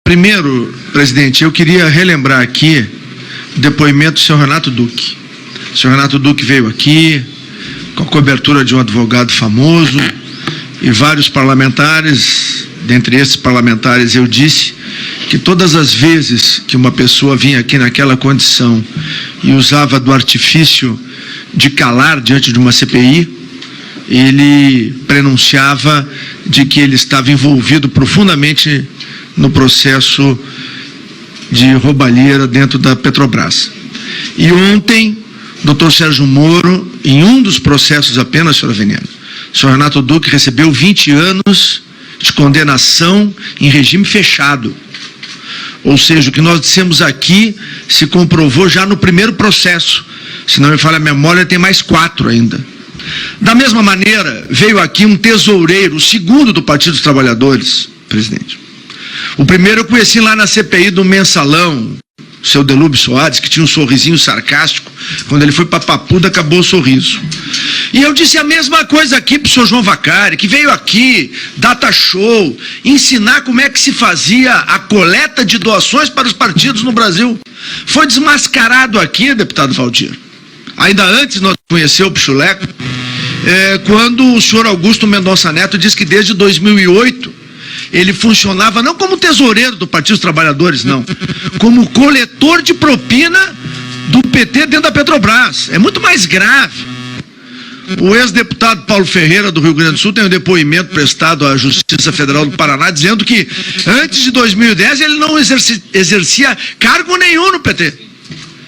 Primeiro, presidente, eu queria relembrar aqui o depoimento do senhor Renato Duque. O senhor Renato Duque veio aqui com a cobertura de um advogado famoso e vários parlamentares. Dentre esses parlamentares, eu disse que todas as vezes que uma pessoa vinha aqui naquela condição e usava do artifício de calar diante de uma CPI, ele prenunciava de que ele estava envolvido profundamente no processo de roubalheira dentro da Petrobras. E ontem, doutor Sérgio Moro, em um dos processos apenas, senhora Veneno, o senhor Renato Duque recebeu 20 anos de condenação em regime fechado. Ou seja, o que nós dissemos aqui se comprovou já no primeiro processo. Se não me falha a memória, tem mais 4 ainda. Da mesma maneira, veio aqui um tesoureiro, o segundo do Partido dos Trabalhadores, presidente. O primeiro eu conheci lá na CPI do Mensalão, o seu Delúbio Soares, que tinha um sorrisinho sarcástico. Quando ele foi para Papuda, acabou o sorriso. E eu disse a mesma coisa aqui para o senhor João Vacari, que veio aqui, data show, ensinar como é que se fazia a coleta de doações para os partidos no Brasil. Foi desmascarado aqui, deputado Valdir. Ainda antes nós conhecemos o Pichuleco, quando o senhor Augusto Mendonça Neto disse que desde 2008 ele funcionava não como tesoureiro do Partido dos Trabalhadores, não, como coletor de propina do PT dentro da Petrobras. É muito mais grave. O ex-deputado Paulo Ferreira, do Rio Grande do Sul, tem um depoimento prestado à Justiça Federal do Paraná, dizendo que antes de 2010 ele não exercia cargo nenhum no PT.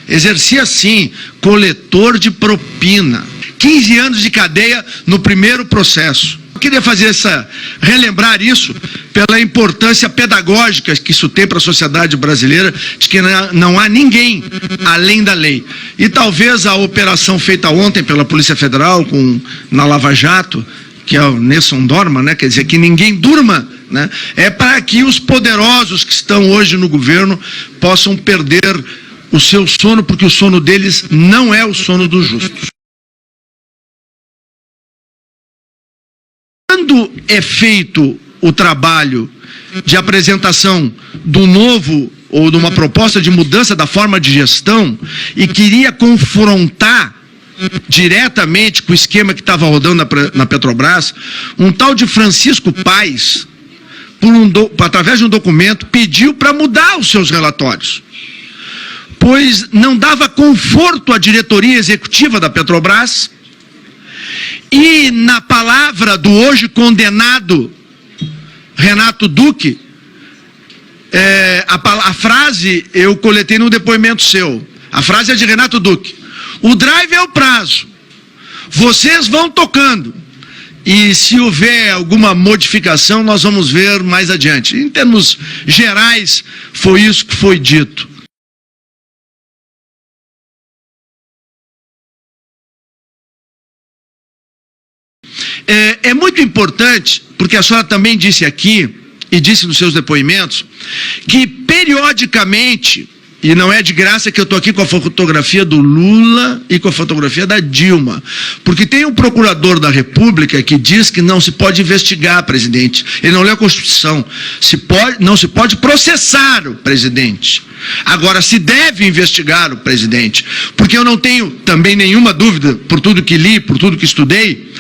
Exercia, sim, coletor de propina. 15 anos de cadeia no primeiro processo. Eu queria relembrar isso pela importância pedagógica que isso tem para a sociedade brasileira, de que não há ninguém além da lei. E talvez a operação feita ontem pela Polícia Federal na Lava Jato, que é o Nesson Dorma, né? Quer dizer, que ninguém durma, né? É para que os poderosos que estão hoje no governo possam perder o seu sono, porque o sono deles não é o sono dos justos. Quando é feito o trabalho de apresentação do novo ou de uma proposta de mudança da forma de gestão e queria confrontar diretamente com o esquema que estava rodando na Petrobras, um tal de Francisco Paes, através de um documento, pediu para mudar os seus relatórios, pois não dava conforto à diretoria executiva da Petrobras. E na palavra do hoje condenado Renato Duque, a frase eu coletei no depoimento seu. A frase é de Renato Duque. O drive é o prazo. Vocês vão tocando. E se houver alguma modificação, nós vamos ver mais adiante. Em termos gerais, foi isso que foi dito. É muito importante, porque a senhora também disse aqui, e disse nos seus depoimentos, que periodicamente, e não é de graça que eu estou aqui com a fotografia do Lula e com a fotografia da Dilma, porque tem um procurador da República que diz que não se pode investigar, presidente. Ele não lê a Constituição. Não se pode processar o presidente. Agora, se deve investigar o presidente, porque eu não tenho também nenhuma dúvida, por tudo que li, por tudo que estudei,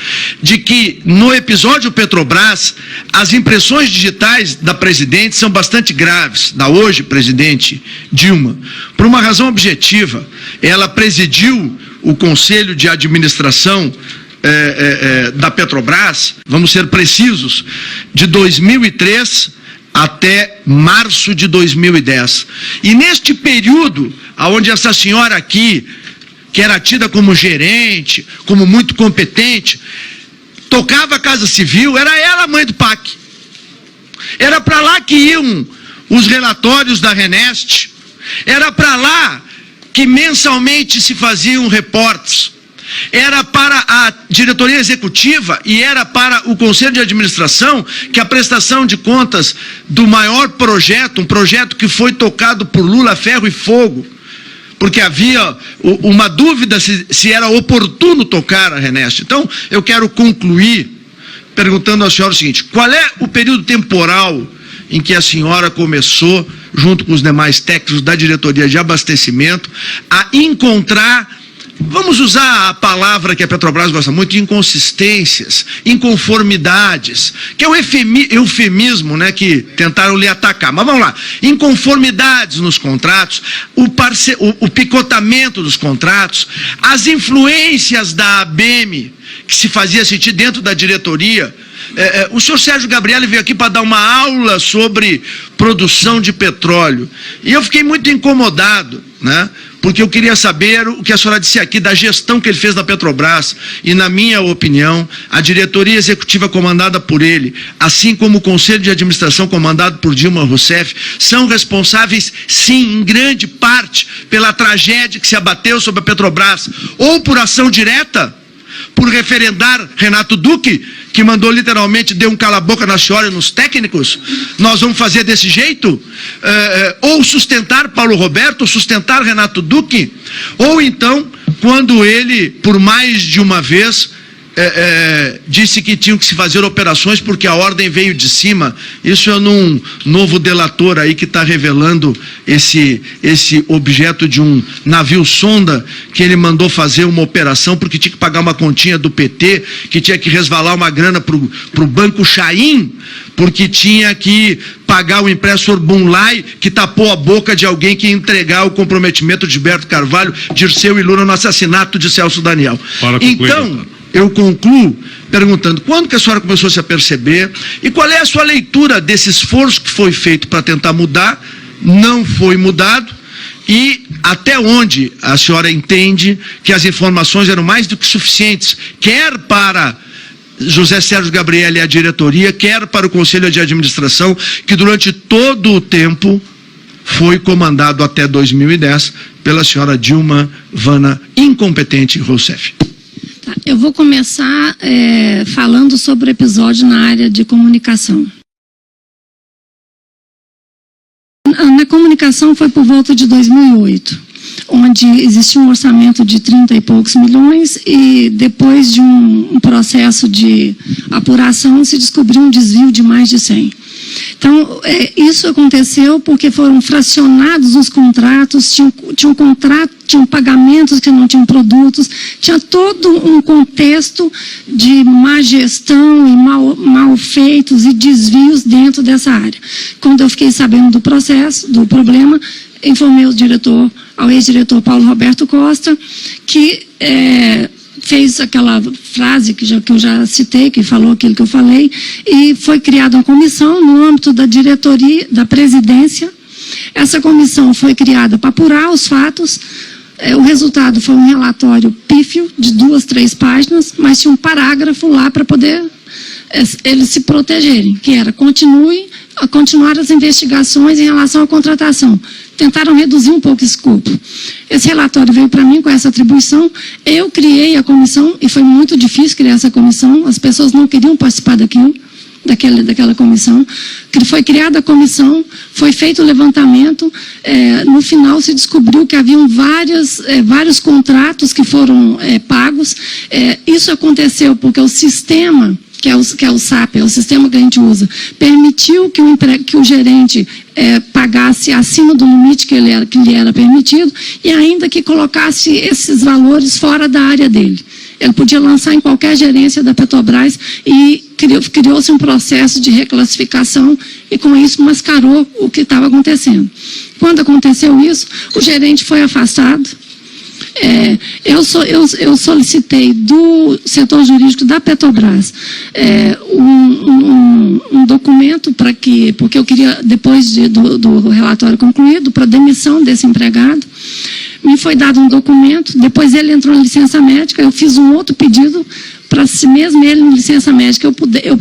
de que no episódio Petrobras, as impressões digitais da presidente são bastante graves, da hoje presidente Dilma, por uma razão objetiva. Ela presidiu o Conselho de Administração da Petrobras, vamos ser precisos, de 2003 até março de 2010. E neste período, onde essa senhora aqui, que era tida como gerente, como muito competente, tocava a Casa Civil, era ela a mãe do PAC. Era para lá que iam os relatórios da RENEST, era para lá que mensalmente se faziam reportes. Era para a diretoria executiva e era para o Conselho de Administração que a prestação de contas do maior projeto, um projeto que foi tocado por Lula, ferro e fogo, porque havia uma dúvida se era oportuno tocar a RENEST. Então, eu quero concluir perguntando à senhora o seguinte: qual é o período temporal em que a senhora começou, junto com os demais técnicos da diretoria de abastecimento, a encontrar, vamos usar a palavra que a Petrobras gosta muito, de inconsistências, inconformidades, que é o eufemismo, né, que tentaram lhe atacar. Mas vamos lá, inconformidades nos contratos, o picotamento dos contratos, as influências da ABEM, que se fazia sentir dentro da diretoria. O senhor Sérgio Gabrielli veio aqui para dar uma aula sobre produção de petróleo. E eu fiquei muito incomodado, né? Porque eu queria saber o que a senhora disse aqui da gestão que ele fez na Petrobras. E, na minha opinião, a diretoria executiva comandada por ele, assim como o conselho de administração comandado por Dilma Rousseff, são responsáveis, sim, em grande parte, pela tragédia que se abateu sobre a Petrobras, ou por ação direta, por referendar Renato Duque, que mandou literalmente, deu um cala-boca na senhora e nos técnicos. Nós vamos fazer desse jeito? Ou sustentar Paulo Roberto, ou sustentar Renato Duque, ou então, quando ele, por mais de uma vez, disse que tinham que se fazer operações porque a ordem veio de cima. Isso é num novo delator aí que está revelando esse objeto de um navio sonda que ele mandou fazer uma operação porque tinha que pagar uma continha do PT, que tinha que resvalar uma grana para o Banco Chaim, porque tinha que pagar o impressor Bunlai, que tapou a boca de alguém que ia entregar o comprometimento de Gilberto Carvalho, Dirceu e Lula no assassinato de Celso Daniel. Então, eu concluo perguntando quando que a senhora começou a se aperceber e qual é a sua leitura desse esforço que foi feito para tentar mudar, não foi mudado, e até onde a senhora entende que as informações eram mais do que suficientes, quer para José Sérgio Gabrielli e a diretoria, quer para o Conselho de Administração, que durante todo o tempo foi comandado até 2010 pela senhora Dilma Vana Incompetente Rousseff. Eu vou começar falando sobre o episódio na área de comunicação. Na comunicação foi por volta de 2008, onde existia um orçamento de 30 e poucos milhões e depois de um processo de apuração se descobriu um desvio de mais de 100. Então, isso aconteceu porque foram fracionados os contratos, tinham pagamentos que não tinham produtos, tinha todo um contexto de má gestão e mal feitos e desvios dentro dessa área. Quando eu fiquei sabendo do processo, do problema, informei ao ex-diretor Paulo Roberto Costa, que fez aquela frase que eu já citei, que falou aquilo que eu falei, e foi criada uma comissão no âmbito da diretoria, da presidência. Essa comissão foi criada para apurar os fatos. O resultado foi um relatório pífio de 2, 3 páginas, mas tinha um parágrafo lá para poder eles se protegerem, que era continuar as investigações em relação à contratação. Tentaram reduzir um pouco esse escopo. Esse relatório veio para mim com essa atribuição. Eu criei a comissão, e foi muito difícil criar essa comissão. As pessoas não queriam participar daquela comissão. Foi criada a comissão, foi feito o levantamento. No final se descobriu que haviam vários contratos que foram pagos. Isso aconteceu porque o sistema, que é o SAP, é o sistema que a gente usa, permitiu que o gerente pagasse acima do limite que lhe era permitido e ainda que colocasse esses valores fora da área dele. Ele podia lançar em qualquer gerência da Petrobras e criou-se um processo de reclassificação e com isso mascarou o que estava acontecendo. Quando aconteceu isso, o gerente foi afastado. Eu solicitei do setor jurídico da Petrobras um documento porque eu queria, depois do relatório concluído, para demissão desse empregado. Me foi dado um documento, depois ele entrou em licença médica, eu fiz um outro pedido para, se mesmo ele em licença médica,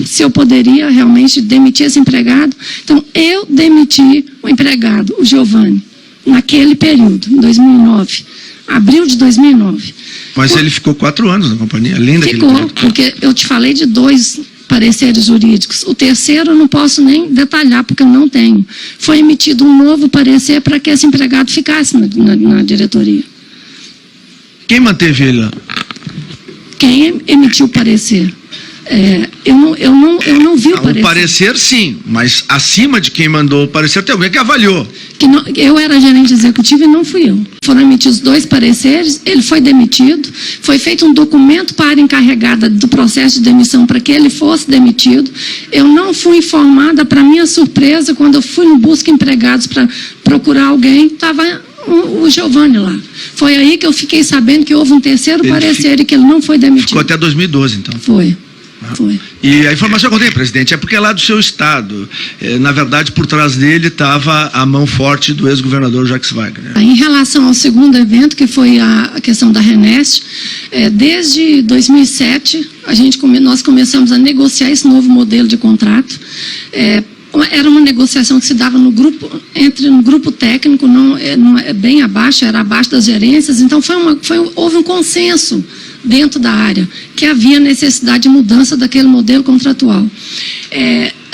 se eu poderia realmente demitir esse empregado. Então, eu demiti o empregado, o Giovanni, naquele período, em 2009. Abril de 2009. Mas ele ficou 4 anos na companhia, além daquele período. Ficou, porque eu te falei de 2 pareceres jurídicos. O terceiro eu não posso nem detalhar, porque eu não tenho. Foi emitido um novo parecer para que esse empregado ficasse na diretoria. Quem manteve ele lá? Quem emitiu o parecer? Eu não vi o parecer. O parecer, sim, mas acima de quem mandou o parecer tem alguém que avaliou. Eu era gerente executivo e não fui eu. Foram emitidos 2 pareceres, ele foi demitido, foi feito um documento para a área encarregada do processo de demissão para que ele fosse demitido. Eu não fui informada, para minha surpresa, quando eu fui no Busca Empregados para procurar alguém, estava o Giovanni lá. Foi aí que eu fiquei sabendo que houve um terceiro parecer e que ele não foi demitido. Ficou até 2012, então. Foi. E a informação que eu tenho, presidente, é porque é lá do seu estado. Na verdade, por trás dele estava a mão forte do ex-governador Jacques Wagner. Em relação ao segundo evento, que foi a questão da Renest, desde 2007, nós começamos a negociar esse novo modelo de contrato. Era uma negociação que se dava no grupo técnico, não é bem abaixo, era abaixo das gerências, então houve um consenso dentro da área, que havia necessidade de mudança daquele modelo contratual.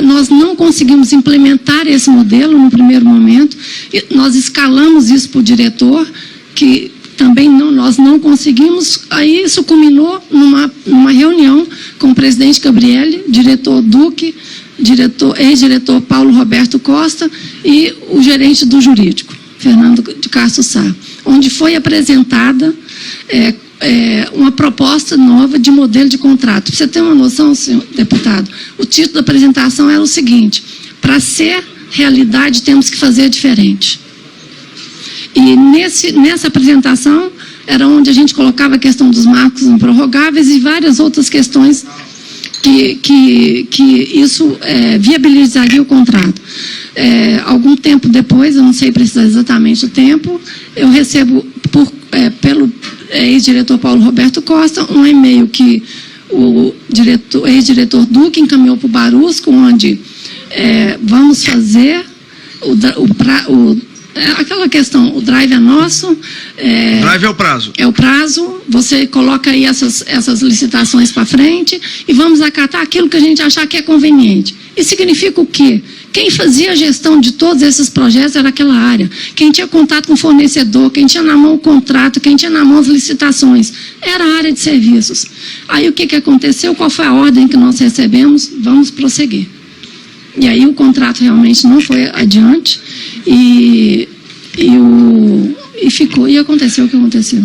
Nós não conseguimos implementar esse modelo no primeiro momento, nós escalamos isso para o diretor, que também nós não conseguimos, aí isso culminou numa reunião com o presidente Gabriele, diretor Duque, ex-diretor Paulo Roberto Costa e o gerente do jurídico, Fernando de Castro Sá, onde foi apresentada uma proposta nova de modelo de contrato. Para você ter uma noção, senhor deputado, o título da apresentação era o seguinte: para ser realidade temos que fazer diferente. E nessa apresentação era onde a gente colocava a questão dos marcos improrrogáveis e várias outras questões que isso viabilizaria o contrato. Algum tempo depois, eu não sei precisar exatamente o tempo, eu recebo pelo ex-diretor Paulo Roberto Costa um e-mail que o ex-diretor Duque encaminhou para o Barusco, onde vamos fazer aquela questão, o drive é nosso. Drive é o prazo. É o prazo, você coloca aí essas licitações para frente e vamos acatar aquilo que a gente achar que é conveniente. Isso significa o quê? Quem fazia a gestão de todos esses projetos era aquela área. Quem tinha contato com o fornecedor, quem tinha na mão o contrato, quem tinha na mão as licitações, era a área de serviços. Aí o que aconteceu? Qual foi a ordem que nós recebemos? Vamos prosseguir. E aí o contrato realmente não foi adiante e aconteceu o que aconteceu.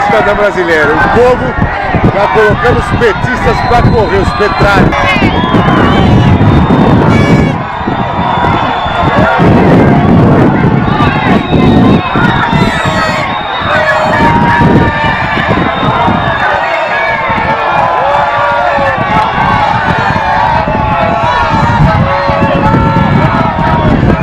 Cidadão brasileiro, o povo está colocando os petistas para correr, os petralhos.